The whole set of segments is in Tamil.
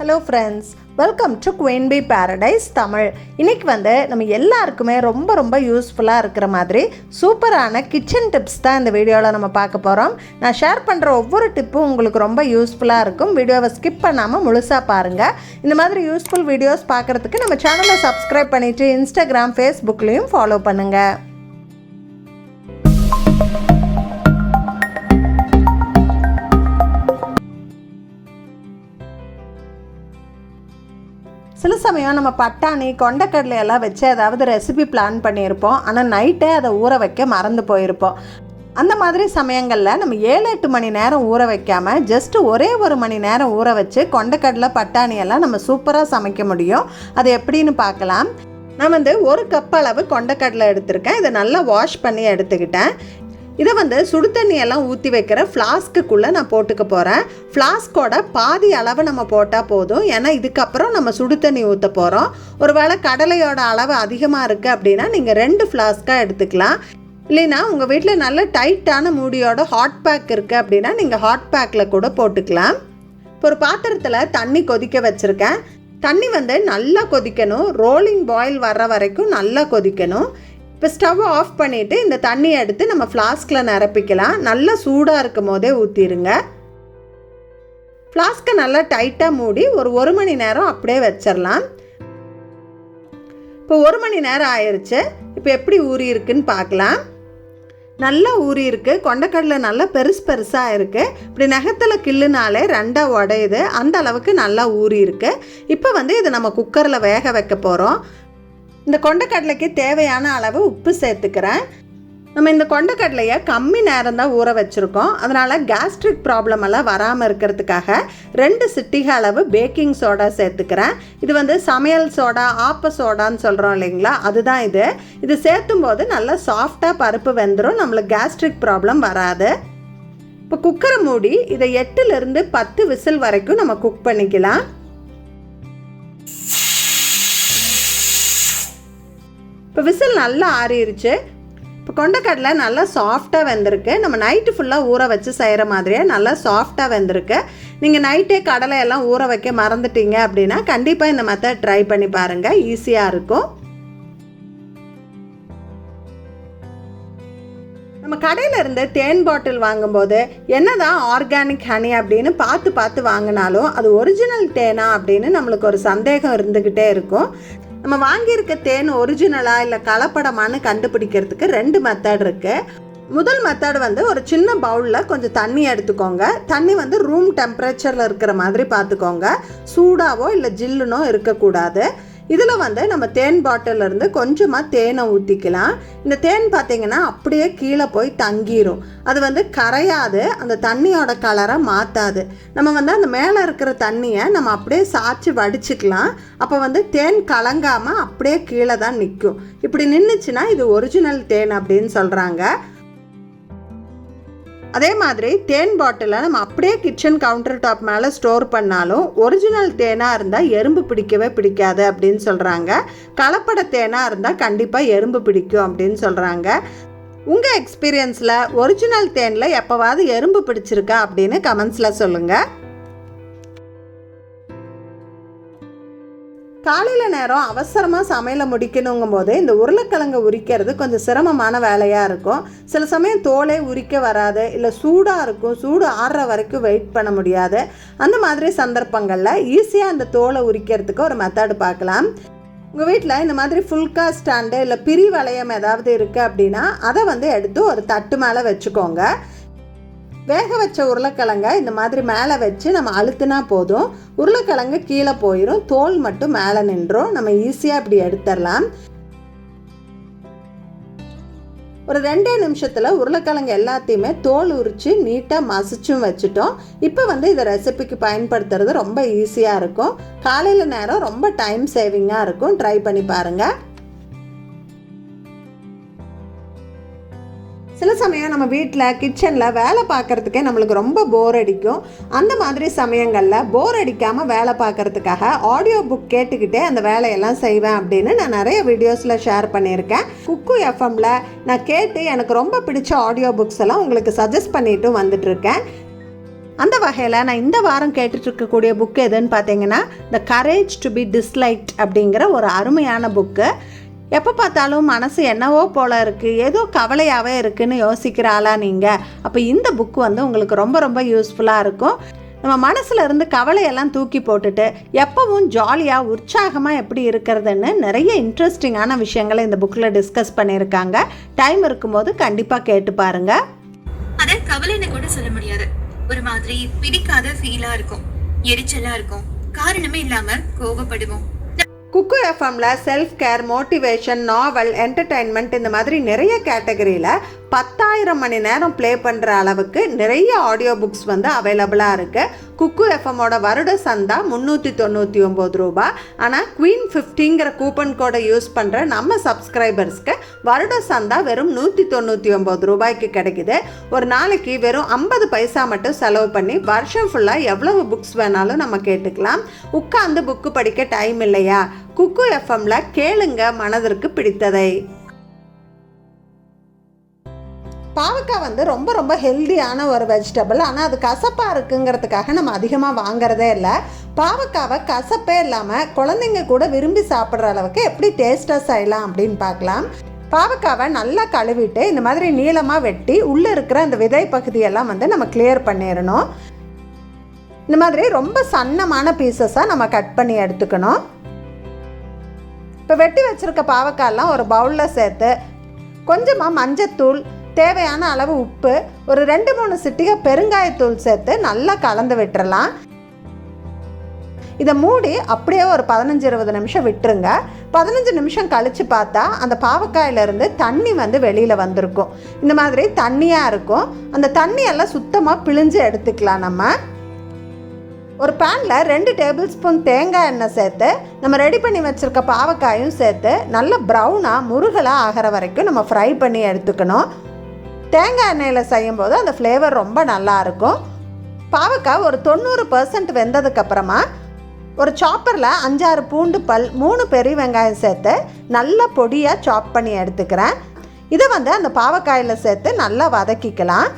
Hello friends, welcome to queen B paradise Tamil. இன்றைக்கி நம்ம எல்லாருக்குமே ரொம்ப யூஸ்ஃபுல்லாக இருக்கிற மாதிரி சூப்பரான கிச்சன் டிப்ஸ் தான் இந்த வீடியோவில் நம்ம பார்க்க போகிறோம். நான் ஷேர் பண்ணுற ஒவ்வொரு டிப்பும் உங்களுக்கு ரொம்ப யூஸ்ஃபுல்லாக இருக்கும். வீடியோவை ஸ்கிப் பண்ணாமல் முழுசாக பாருங்கள். இந்த மாதிரி யூஸ்ஃபுல் வீடியோஸ் பார்க்குறதுக்கு நம்ம சேனலை சப்ஸ்கிரைப் பண்ணிவிட்டு இன்ஸ்டாகிராம், ஃபேஸ்புக்லேயும் ஃபாலோ பண்ணுங்கள். சில சமயம் நம்ம பட்டாணி, கொண்டைக்கடலை எல்லாம் வச்சு ஏதாவது ரெசிபி பிளான் பண்ணியிருப்போம். ஆனால் நைட்டே அதை ஊற வைக்க மறந்து போயிருப்போம். அந்த மாதிரி சமயங்களில் நம்ம 7-8 மணி நேரம் ஊற வைக்காமல் ஜஸ்ட்டு ஒரே 1 மணி நேரம் ஊற வச்சு கொண்டைக்கடலை, பட்டாணியெல்லாம் நம்ம சூப்பராக சமைக்க முடியும். அது எப்படின்னு பார்க்கலாம். நான் 1 கப் அளவு கொண்டைக்கடலை எடுத்திருக்கேன். இதை நல்லா வாஷ் பண்ணி எடுத்துக்கிட்டேன். இதை சுடு தண்ணியெல்லாம் ஊற்றி வைக்கிற ஃப்ளாஸ்க்குள்ளே நான் போட்டுக்க போகிறேன். ஃப்ளாஸ்கோட பாதி அளவு நம்ம போட்டால் போதும். ஏன்னா இதுக்கப்புறம் நம்ம சுடு தண்ணி ஊற்ற போகிறோம். ஒருவேளை கடலையோட அளவு அதிகமாக இருக்குது அப்படின்னா நீங்கள் 2 ஃப்ளாஸ்க்காக எடுத்துக்கலாம். இல்லைன்னா உங்கள் வீட்டில் நல்ல டைட்டான மூடியோட ஹாட் பேக் இருக்குது அப்படின்னா நீங்கள் ஹாட் பேக்கில் கூட போட்டுக்கலாம். இப்போ ஒரு பாத்திரத்தில் தண்ணி கொதிக்க வச்சுருக்கேன். தண்ணி நல்லா கொதிக்கணும். ரோலிங் பாயில் வர்ற வரைக்கும் நல்லா கொதிக்கணும். இப்போ ஸ்டவ் ஆஃப் பண்ணிவிட்டு இந்த தண்ணியை எடுத்து நம்ம ஃப்ளாஸ்கில் நிரப்பிக்கலாம். நல்லா சூடாக இருக்கும் போதே ஊற்றிடுங்க. ஃப்ளாஸ்க்கை நல்லா டைட்டாக மூடி ஒரு 1 மணி நேரம் அப்படியே வச்சிடலாம். இப்போ 1 மணி நேரம் ஆயிடுச்சு. இப்போ எப்படி ஊறி இருக்குன்னு பார்க்கலாம். நல்லா ஊறி இருக்குது. கொண்டைக்கடலை நல்லா பெருசாக இருக்குது. இப்படி நகத்தில் கிள்ளுனாலே 2ஆக உடையுது. அந்த அளவுக்கு நல்லா ஊறி இருக்குது. இப்போ இதை நம்ம குக்கரில் வேக வைக்க போகிறோம். இந்த கொண்டைக்கடலைக்கு தேவையான அளவு உப்பு சேர்த்துக்கிறேன். நம்ம இந்த கொண்டைக்கடலையை கம்மி நேரம் தான் ஊற வச்சுருக்கோம். அதனால் கேஸ்ட்ரிக் ப்ராப்ளம் எல்லாம் வராமல் இருக்கிறதுக்காக 2 சிட்டிகை அளவு பேக்கிங் சோடா சேர்த்துக்கிறேன். இது சமையல் சோடா, ஆப்ப சோடான்னு சொல்கிறோம் இல்லைங்களா, அதுதான் இது. இது சேர்த்தும் போது நல்லா சாஃப்டாக பருப்பு வெந்துடும். நம்மளுக்கு கேஸ்ட்ரிக் ப்ராப்ளம் வராது. இப்போ குக்கரை மூடி இதை 8லிருந்து 10 விசில் வரைக்கும் நம்ம குக் பண்ணிக்கலாம். இப்போ விசில் நல்லா ஆறிடுச்சு. இப்போ கொண்டைக்கடலை நல்லா சாஃப்டாக வெந்திருக்கு. நம்ம நைட்டு ஃபுல்லாக ஊற வச்சு செய்கிற மாதிரியே நல்லா சாஃப்டாக வெந்திருக்கு. நீங்கள் நைட்டே கடலை எல்லாம் ஊற வைக்க மறந்துட்டீங்க அப்படின்னா கண்டிப்பாக இந்த மெத்தட் ட்ரை பண்ணி பாருங்கள். ஈஸியாக இருக்கும். நம்ம கடையில் இருந்து தேன் பாட்டில் வாங்கும்போது என்னதான் ஆர்கானிக் ஹனி அப்படின்னு பார்த்து வாங்கினாலும் அது ஒரிஜினல் தேனா அப்படின்னு நம்மளுக்கு ஒரு சந்தேகம் இருந்துக்கிட்டே இருக்கும். நம்ம வாங்கியிருக்க தேன் ஒரிஜினலா இல்லை கலப்படமானு கண்டுபிடிக்கிறதுக்கு 2 மெத்தட் இருக்குது. முதல் மெத்தட் ஒரு சின்ன பவுலில் கொஞ்சம் தண்ணி எடுத்துக்கோங்க. தண்ணி ரூம் டெம்பரேச்சரில் இருக்கிற மாதிரி பார்த்துக்கோங்க. சூடாவோ இல்லை ஜில்லுனோ இருக்கக்கூடாது. இதில் நம்ம தேன் பாட்டிலிருந்து கொஞ்சமாக தேனை ஊற்றிக்கலாம். இந்த தேன் பார்த்திங்கன்னா அப்படியே கீழே போய் தங்கிரும். அது கரையாது. அந்த தண்ணியோட கலரை மாற்றாது. நம்ம அந்த மேலே இருக்கிற தண்ணியை நம்ம அப்படியே சாய்ச்சி வடிச்சுக்கலாம். அப்போ தேன் கலங்காமல் அப்படியே கீழே தான் நிற்கும். இப்படி நின்றுச்சுன்னா இது ஒரிஜினல் தேன் அப்படின்னு சொல்கிறாங்க. அதே மாதிரி தேன் பாட்டிலை நம்ம அப்படியே கிச்சன் கவுண்டர் டாப் மேலே ஸ்டோர் பண்ணாலும் ஒரிஜினல் தேனாக இருந்தால் எறும்பு பிடிக்கவே பிடிக்காது அப்படின்னு சொல்கிறாங்க. கலப்பட தேனாக இருந்தால் கண்டிப்பாக எறும்பு பிடிக்கும் அப்படின்னு சொல்கிறாங்க. உங்கள் எக்ஸ்பீரியன்ஸில் ஒரிஜினல் தேனில் எப்போவாவது எறும்பு பிடிச்சிருக்கா அப்படின்னு கமெண்ட்ஸில் சொல்லுங்கள். காலையில் நேரம் அவசரமாக சமையலை முடிக்கணுங்கும் போது இந்த உருளைக்கிழங்கு உரிக்கிறது கொஞ்சம் சிரமமான வேலையாக இருக்கும். சில சமயம் தோலே உரிக்க வராது, இல்லை சூடாக இருக்கும். சூடு ஆறுற வரைக்கும் வெயிட் பண்ண முடியாது. அந்த மாதிரி சந்தர்ப்பங்களில் ஈஸியாக அந்த தோலை உரிக்கிறதுக்கு ஒரு மெத்தட் பார்க்கலாம். உங்கள் வீட்டில் இந்த மாதிரி ஃபுல்கா ஸ்டாண்டு இல்லை பிரி வளையம் ஏதாவது இருக்குது அப்படின்னா அதை எடுத்து ஒரு தட்டு மேலே வச்சுக்கோங்க. வேக வச்ச உருளைக்கிழங்க இந்த மாதிரி மேலே வச்சு நம்ம அழுத்தினா போதும். உருளைக்கிழங்கு கீழே போயிடும், தோல் மட்டும் மேலே நின்றும். நம்ம ஈஸியாக இப்படி எடுத்துடலாம். ஒரு 2 நிமிஷத்தில் உருளைக்கிழங்கு எல்லாத்தையுமே தோல் உரித்து நீட்டாக மசிச்சும் வச்சுட்டோம். இப்போ இதை ரெசிபிக்கு பயன்படுத்துறது ரொம்ப ஈஸியாக இருக்கும். காலையில் நேரம் ரொம்ப டைம் சேவிங்காக இருக்கும். ட்ரை பண்ணி பாருங்கள். சில சமயம் நம்ம வீட்டில் கிச்சனில் வேலை பார்க்குறதுக்கே நம்மளுக்கு ரொம்ப போர் அடிக்கும். அந்த மாதிரி சமயங்களில் போர் அடிக்காமல் வேலை பார்க்குறதுக்காக ஆடியோ புக் கேட்டுக்கிட்டே அந்த வேலையெல்லாம் செய்வேன் அப்படின்னு நான் நிறைய வீடியோஸில் ஷேர் பண்ணியிருக்கேன். குக்கு எஃப்எம்மில் நான் கேட்டு எனக்கு ரொம்ப பிடிச்ச ஆடியோ புக்ஸ் எல்லாம் உங்களுக்கு சஜஸ்ட் பண்ணிட்டு வந்துட்டுருக்கேன். அந்த வகையில் நான் இந்த வாரம் கேட்டுட்ருக்கக்கூடிய புக்கு எதுன்னு பார்த்தீங்கன்னா the courage to be disliked அப்படிங்கிற ஒரு அருமையான புக்கு. எப்போ பார்த்தாலும் மனசு என்னவோ போல் இருக்குது, ஏதோ கவலையாகவே இருக்குதுன்னு யோசிக்கிற ஆளா நீங்கள், அப்போ இந்த புக்கு வந்து உங்களுக்கு ரொம்ப ரொம்ப யூஸ்ஃபுல்லாக இருக்கும். நம்ம மனசில் இருந்து கவலையெல்லாம் தூக்கி போட்டுட்டு எப்பவும் ஜாலியாக உற்சாகமாக எப்படி இருக்கிறதுன்னு நிறைய இன்ட்ரெஸ்டிங்கான விஷயங்களை இந்த புக்கில் டிஸ்கஸ் பண்ணியிருக்காங்க. டைம் இருக்கும்போது கண்டிப்பாக கேட்டு பாருங்கள். அதை கவலைன்னு கூட சொல்ல முடியாது, ஒரு மாதிரி பிடிக்காத ஃபீலாக இருக்கும், எரிச்சலாக இருக்கும், காரணமே இல்லாமல் கோபப்படுவோம். குக்கு எஃப்எம்ல செல்ஃப் கேர், மோட்டிவேஷன், நாவல், என்டர்டைன்மெண்ட் இந்த மாதிரி நிறைய கேட்டகரியில் 10,000 மணி நேரம் ப்ளே பண்ணுற அளவுக்கு நிறைய ஆடியோ புக்ஸ் வந்து அவைலபிளாக இருக்குது. குக்கு எஃப்எம்மோட வருட சந்தா 399 ரூபா. ஆனால் குவீன் 50ங்கிற கூப்பன் கோடை யூஸ் பண்ணுற நம்ம சப்ஸ்கிரைபர்ஸ்க்கு வருட சந்தா வெறும் 199 ரூபாய்க்கு கிடைக்குது. ஒரு நாளைக்கு வெறும் 50 பைசா மட்டும் செலவு பண்ணி வருஷம் ஃபுல்லாக எவ்வளவு புக்ஸ் வேணாலும் நம்ம கேட்டுக்கலாம். உட்காந்து புக்கு படிக்க டைம் இல்லையா? குக்கு எஃப்எம்ல கேளுங்க மனதிற்கு பிடித்ததை. பாவக்காய் வந்து ரொம்ப ரொம்ப ஹெல்தியான ஒரு வெஜிடபிள். ஆனால் அது கசப்பாக இருக்குங்கிறதுக்காக நம்ம அதிகமாக வாங்குறதே இல்லை. பாவக்காவை கசப்பே இல்லாமல் குழந்தைங்க கூட விரும்பி சாப்பிட்ற அளவுக்கு எப்படி டேஸ்ட்டாக செய்யலாம் அப்படின்னு பார்க்கலாம். பாவக்காவை நல்லா கழுவிட்டு இந்த மாதிரி நீளமாக வெட்டி உள்ளே இருக்கிற அந்த விதை பகுதியெல்லாம் வந்து நம்ம கிளியர் பண்ணிடணும். இந்த மாதிரி ரொம்ப சன்னமான பீசஸாக நம்ம கட் பண்ணி எடுத்துக்கணும். இப்போ வெட்டி வச்சுருக்க பாவக்காயெல்லாம் ஒரு பவுலில் சேர்த்து கொஞ்சமாக மஞ்சத்தூள், தேவையான அளவு உப்பு, ஒரு 2-3 சிட்டிகை பெருங்காயத்தூள் சேர்த்து நல்லா கலந்து விட்டுறலாம். இதை மூடி அப்படியே ஒரு 15-20 நிமிஷம் விட்டுருங்க. 15 நிமிஷம் கழித்து பார்த்தா அந்த பாவக்காயிலேருந்து தண்ணி வந்து வெளியில் வந்திருக்கும். இந்த மாதிரி தண்ணியாக இருக்கும். அந்த தண்ணியெல்லாம் சுத்தமாக பிழிஞ்சு எடுத்துக்கலாம். நம்ம ஒரு பேனில் 2 டேபிள் ஸ்பூன் தேங்காய் எண்ணெய் சேர்த்து நம்ம ரெடி பண்ணி வச்சுருக்க பாவக்காயும் சேர்த்து நல்லா ப்ரௌனாக முருகலாக ஆகிற வரைக்கும் நம்ம ஃப்ரை பண்ணி எடுத்துக்கணும். தேங்காய் எண்ணெயில் செய்யும்போது அந்த ஃப்ளேவர் ரொம்ப நல்லாயிருக்கும். பாவக்காய் ஒரு 90% வெந்ததுக்கப்புறமா ஒரு சாப்பரில் 5-6 பூண்டு பல், 3 பெரிய வெங்காயம் சேர்த்து நல்லா பொடியாக சாப் பண்ணி எடுத்துக்கிறேன். இதை வந்து அந்த பாவக்காயில் சேர்த்து நல்லா வதக்கிக்கலாம்.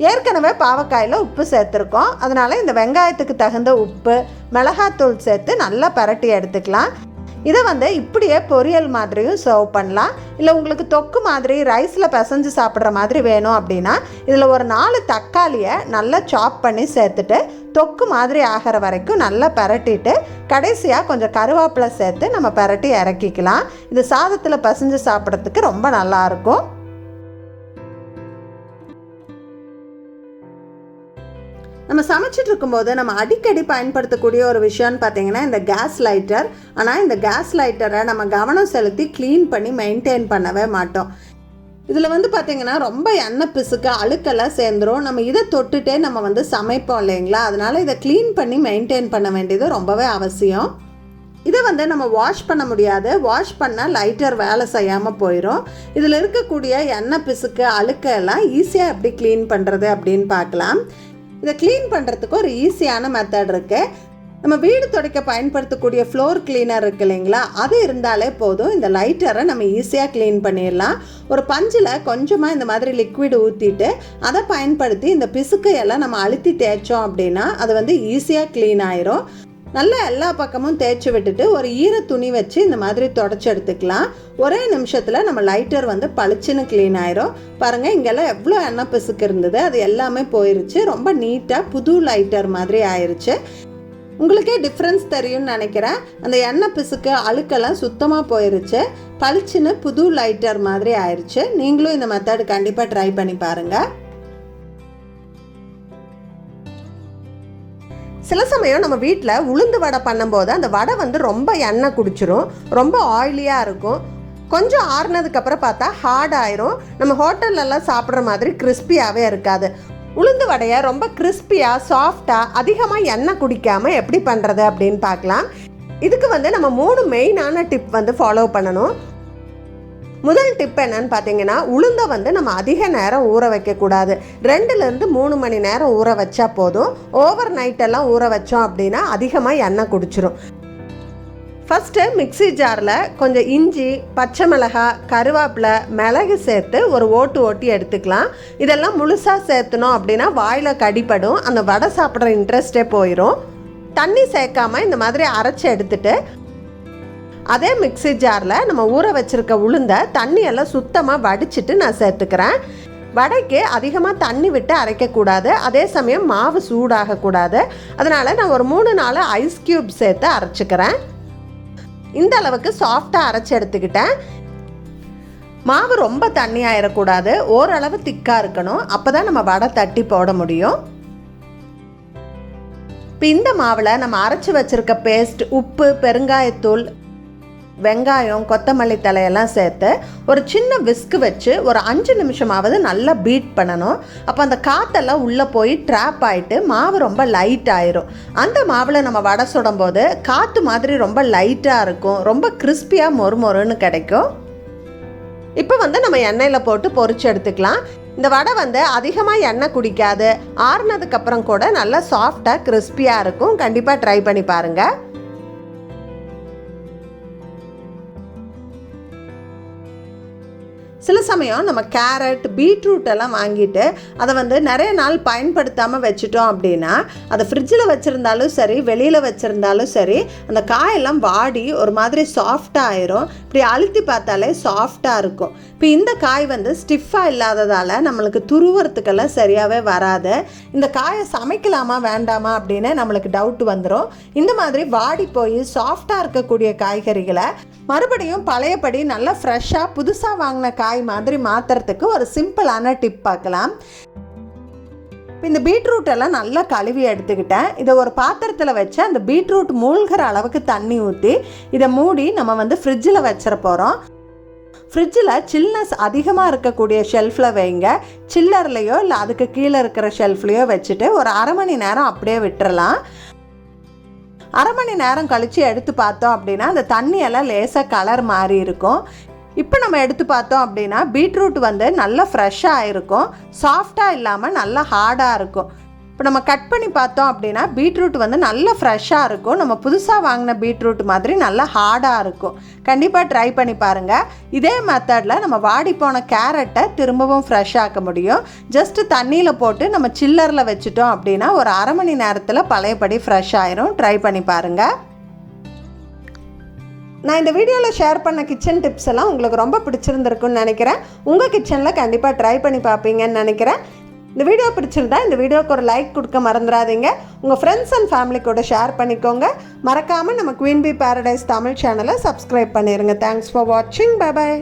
ஏற்கனவே பாவக்காயில் உப்பு சேர்த்துருக்கோம், அதனால் இந்த வெங்காயத்துக்கு தகுந்த உப்பு, மிளகாத்தூள் சேர்த்து நல்லா பரட்டி எடுத்துக்கலாம். இதை வந்து இப்படியே பொரியல் மாதிரியும் சர்வ் பண்ணலாம். இல்லை உங்களுக்கு தொக்கு மாதிரி ரைஸில் பிசைஞ்சு சாப்பிட்ற மாதிரி வேணும் அப்படின்னா இதில் ஒரு 4 தக்காளியை நல்லா சாப் பண்ணி சேர்த்துட்டு தொக்கு மாதிரி ஆகிற வரைக்கும் நல்லா பரட்டிட்டு கடைசியாக கொஞ்சம் கருவேப்பிலை சேர்த்து நம்ம பரட்டி இறக்கிக்கலாம். இது சாதத்தில் பிசைஞ்சு சாப்பிட்றதுக்கு ரொம்ப நல்லாயிருக்கும். நம்ம சமைச்சிட்டு இருக்கும்போது நம்ம அடிக்கடி பயன்படுத்தக்கூடிய ஒரு விஷயம்னு பார்த்தீங்கன்னா இந்த கேஸ் லைட்டர். ஆனால் இந்த கேஸ் லைட்டரை நம்ம கவனம் செலுத்தி க்ளீன் பண்ணி மெயின்டைன் பண்ணவே மாட்டோம். இதில் வந்து பார்த்திங்கன்னா ரொம்ப எண்ணெய் பிசுக்கு அழுக்கெல்லாம் சேர்ந்துடும். நம்ம இதை தொட்டுட்டே நம்ம வந்து சமைப்போம் இல்லைங்களா? அதனால் இதை க்ளீன் பண்ணி மெயின்டைன் பண்ண வேண்டியது ரொம்பவே அவசியம். இதை வந்து நம்ம வாஷ் பண்ண முடியாது. வாஷ் பண்ணால் லைட்டர் வேலை செய்யாமல் போயிடும். இதில் இருக்கக்கூடிய எண்ணெய் பிசுக்கு அழுக்கெல்லாம் ஈஸியாக எப்படி க்ளீன் பண்ணுறது அப்படின்னு பார்க்கலாம். இதை க்ளீன் பண்ணுறதுக்கு ஒரு ஈஸியான மெத்தட் இருக்குது. நம்ம வீடு துடைக்க பயன்படுத்தக்கூடிய ஃப்ளோர் கிளீனர் இருக்குது இல்லைங்களா? அது இருந்தாலே போதும். இந்த லைட்டரை நம்ம ஈஸியாக க்ளீன் பண்ணிடலாம். ஒரு பஞ்சில் கொஞ்சமாக இந்த மாதிரி லிக்விட் ஊற்றிட்டு அதை பயன்படுத்தி இந்த பிசுக்கையெல்லாம் நம்ம அழுத்தி தேய்ச்சோம் அப்படின்னா அது வந்து ஈஸியாக க்ளீன் ஆயிரும். நல்லா எல்லா பக்கமும் தேய்ச்சி விட்டுட்டு ஒரு ஈர துணி வச்சு இந்த மாதிரி தொடச்சி எடுத்துக்கலாம். ஒரே நிமிஷத்தில் நம்ம லைட்டர் வந்து பளிச்சுன்னு க்ளீன் ஆயிரும். பாருங்கள், இங்கெல்லாம் எவ்வளோ எண்ணெய் பிசுக்கு இருந்தது அது எல்லாமே போயிருச்சு. ரொம்ப நீட்டாக புது லைட்டர் மாதிரி ஆயிடுச்சு. உங்களுக்கே டிஃப்ரென்ஸ் தெரியும்னு நினைக்கிறேன். அந்த எண்ணெய் பிசுக்கு அழுக்கெல்லாம் சுத்தமாக போயிருச்சு. பளிச்சுன்னு புது லைட்டர் மாதிரி ஆயிடுச்சு. நீங்களும் இந்த மெத்தட் கண்டிப்பாக ட்ரை பண்ணி பாருங்கள். சில சமயம் நம்ம வீட்டில் உளுந்து வடை பண்ணும்போது அந்த வடை வந்து ரொம்ப எண்ணெய் குடிச்சிரும், ரொம்ப ஆயிலியாக இருக்கும். கொஞ்சம் ஆறுனதுக்கப்புறம் பார்த்தா ஹார்ட் ஆயிரும். நம்ம ஹோட்டல்லலாம் சாப்பிட்ற மாதிரி கிறிஸ்பியாகவே இருக்காது. உளுந்து வடையை ரொம்ப கிறிஸ்பியாக சாஃப்டாக அதிகமாக எண்ணெய் குடிக்காமல் எப்படி பண்ணுறது அப்படின்னு பார்க்கலாம். இதுக்கு வந்து நம்ம 3 மெயினான டிப் வந்து ஃபாலோ பண்ணணும். முதல் டிப் என்னன்னு பார்த்தீங்கன்னா, உளுந்தை வந்து நம்ம அதிக நேரம் ஊற வைக்கக்கூடாது. 2லேருந்து 3 மணி நேரம் ஊற வச்சா போதும். ஓவர் நைட்டெல்லாம் ஊற வச்சோம் அப்படின்னா அதிகமாக எண்ணெய் குடிச்சிரும். ஃபஸ்ட்டு மிக்ஸி ஜாரில் கொஞ்சம் இஞ்சி, பச்சை மிளகாய், கருவேப்பிலை, மிளகு சேர்த்து ஒரு ஓட்டி எடுத்துக்கலாம். இதெல்லாம் முழுசாக சேர்த்துனோம் அப்படின்னா வாயில் கடிப்படும், அந்த வடை சாப்பிட்ற இன்ட்ரெஸ்டே போயிடும். தண்ணி சேர்க்காமல் இந்த மாதிரி அரைச்சி எடுத்துட்டு அதே மிக்ஸி ஜாரில் நம்ம ஊற வச்சுருக்க உளுந்தை தண்ணியெல்லாம் சுத்தமாக வடிச்சிட்டு நான் சேர்த்துக்கிறேன். வடைக்கு அதிகமாக தண்ணி விட்டு அரைக்கக்கூடாது, அதே சமயம் மாவு சூடாகக்கூடாது. அதனால் நான் ஒரு 3-4 ஐஸ் க்யூப் சேர்த்து அரைச்சிக்கிறேன். இந்த அளவுக்கு சாஃப்டாக அரைச்சி எடுத்துக்கிட்டேன். மாவு ரொம்ப தண்ணி ஆயிடக்கூடாது, ஓரளவு திக்காக இருக்கணும். அப்போ தான் நம்ம வடை தட்டி போட முடியும். இப்போ இந்த மாவில் நம்ம அரைச்சி வச்சுருக்க பேஸ்ட், உப்பு, பெருங்காயத்தூள், வெங்காயம், கொத்தமல்லி தலையெல்லாம் சேர்த்து ஒரு சின்ன விஸ்கு வச்சு ஒரு 5 நிமிஷமாவது நல்லா பீட் பண்ணணும். அப்போ அந்த காற்றெல்லாம் உள்ளே போய் ட்ராப் ஆகிட்டு மாவு ரொம்ப லைட் ஆயிரும். அந்த மாவில் நம்ம வடை சுடும் போது காற்று மாதிரி ரொம்ப லைட்டாக இருக்கும், ரொம்ப கிறிஸ்பியாக மொறுமொறுன்னு கிடைக்கும். இப்போ நம்ம எண்ணெயில் போட்டு பொரிச்சு எடுத்துக்கலாம். இந்த வடை அதிகமாக எண்ணெய் குடிக்காது, ஆறுனதுக்கப்புறம் கூட நல்லா சாஃப்டாக கிறிஸ்பியாக இருக்கும். கண்டிப்பாக ட்ரை பண்ணி பாருங்கள். சில சமயம் நம்ம கேரட், பீட்ரூட் எல்லாம் வாங்கிட்டு அதை நிறைய நாள் பயன்படுத்தாமல் வச்சுட்டோம் அப்படின்னா அதை ஃப்ரிட்ஜில் வச்சுருந்தாலும் சரி, வெளியில் வச்சுருந்தாலும் சரி, அந்த காயெல்லாம் வாடி ஒரு மாதிரி சாஃப்டாக ஆயிரும். இப்படி அழுத்தி பார்த்தாலே சாஃப்டாக இருக்கும். இப்போ இந்த காய் ஸ்டிஃபாக இல்லாததால் நம்மளுக்கு துருவறதுக்கெல்லாம் சரியாகவே வராது. இந்த காயை சமைக்கலாமா வேண்டாமா அப்படின்னு நம்மளுக்கு டவுட் வந்துடும். இந்த மாதிரி வாடி போய் சாஃப்டாக இருக்கக்கூடிய காய்கறிகளை மறுபடியும் பழையபடி நல்லா ஃப்ரெஷ்ஷாக புதுசாக வாங்கின காய் மாதிரி மாற்றுறதுக்கு ஒரு சிம்பிளான டிப் பார்க்கலாம். இந்த பீட்ரூட் எல்லாம் நல்லா கழுவி எடுத்துக்கிட்டேன். இதை ஒரு பாத்திரத்தில் வச்சு அந்த பீட்ரூட் மூழ்கிற அளவுக்கு தண்ணி ஊற்றி இதை மூடி நம்ம ஃப்ரிட்ஜில் வச்சிட போகிறோம். ஃப்ரிட்ஜில் சில்னஸ் அதிகமாக இருக்கக்கூடிய ஷெல்ஃபில் வைங்க. சில்லர்லேயோ இல்லை அதுக்கு கீழே இருக்கிற ஷெல்ஃப்லேயோ வச்சுட்டு ஒரு 1/2 மணி நேரம் அப்படியே விட்டுறலாம். 1/2 மணி நேரம் கழித்து எடுத்து பார்த்தோம் அப்படின்னா அந்த தண்ணியெல்லாம் லேசாக கலர் மாறி இருக்கும். இப்போ நம்ம எடுத்து பார்த்தோம் அப்படின்னா பீட்ரூட் நல்லா ஃப்ரெஷ்ஷாக இருக்கும், சாஃப்டாக இல்லாமல் நல்லா ஹார்டாக இருக்கும். இப்போ நம்ம கட் பண்ணி பார்த்தோம் அப்படின்னா பீட்ரூட் நல்லா ஃப்ரெஷ்ஷாக இருக்கும். நம்ம புதுசாக வாங்கின பீட்ரூட் மாதிரி நல்லா ஹார்டாக இருக்கும். கண்டிப்பாக ட்ரை பண்ணி பாருங்கள். இதே மெத்தடில் நம்ம வாடிப்போன கேரட்டை திரும்பவும் ஃப்ரெஷ்ஷாக்க முடியும். ஜஸ்ட்டு தண்ணியில் போட்டு நம்ம சில்லரில் வச்சுட்டோம் அப்படின்னா ஒரு 1/2 மணி நேரத்தில் பழையபடி ஃப்ரெஷ் ஆயிரும். ட்ரை பண்ணி பாருங்கள். நான் இந்த வீடியோவில் ஷேர் பண்ண கிச்சன் டிப்ஸ் எல்லாம் உங்களுக்கு ரொம்ப பிடிச்சிருந்துருக்குன்னு நினைக்கிறேன். உங்கள் கிச்சனில் கண்டிப்பாக ட்ரை பண்ணி பார்ப்பீங்கன்னு நினைக்கிறேன். இந்த வீடியோ பிடிச்சிருந்தா இந்த வீடியோக்கு ஒரு லைக் கொடுக்க மறந்துடாதீங்க. உங்கள் ஃப்ரெண்ட்ஸ் அண்ட் ஃபேமிலி கூட ஷேர் பண்ணிக்கோங்க. மறக்காமல் நம்ம குயின் பீ பேரடைஸ் தமிழ் சேனலை சப்ஸ்கிரைப் பண்ணிடுங்க. தேங்க்ஸ் ஃபார் வாட்சிங். Bye bye.